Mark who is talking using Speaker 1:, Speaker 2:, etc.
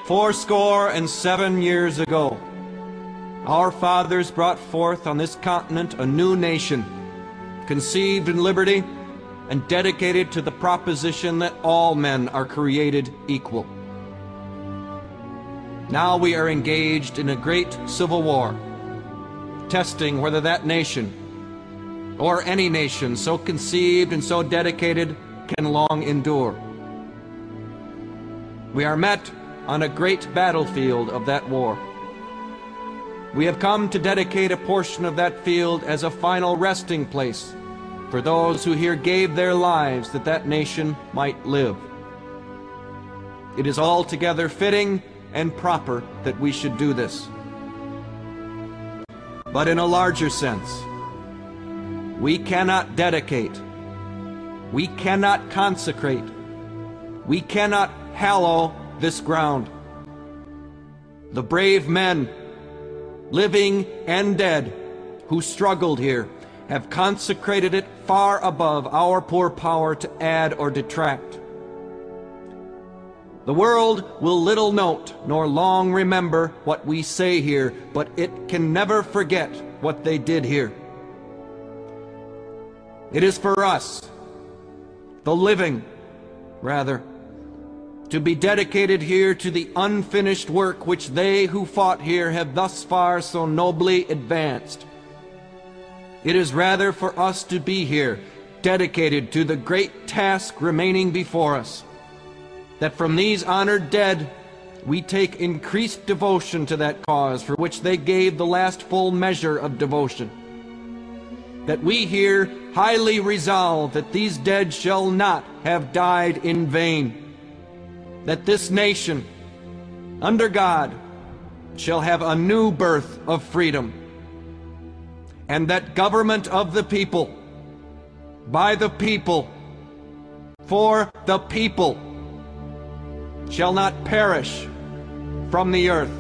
Speaker 1: 407 years ago, our fathers brought forth on this continent a new nation, conceived in liberty and dedicated to the proposition that all men are created equal. Now we are engaged in a great civil war, testing whether that nation, or any nation so conceived and so dedicated, can long endure. We are met on a great battlefield of that war. We have come to dedicate a portion of that field as a final resting place for those who here gave their lives that that nation might live. It is altogether fitting and proper that we should do this. But in a larger sense, we cannot dedicate, we cannot consecrate, we cannot hallow this ground. The brave men, living and dead, who struggled here, have consecrated it far above our poor power to add or detract. The world will little note nor long remember what we say here, but it can never forget what they did here. It is for us, the living, rather, to be dedicated here to the unfinished work which they who fought here have thus far so nobly advanced. It is rather for us to be here, dedicated to the great task remaining before us, that from these honored dead we take increased devotion to that cause for which they gave the last full measure of devotion. That we here highly resolve that these dead shall not have died in vain, that this nation, under God, shall have a new birth of freedom, and that government of the people, by the people, for the people, shall not perish from the earth.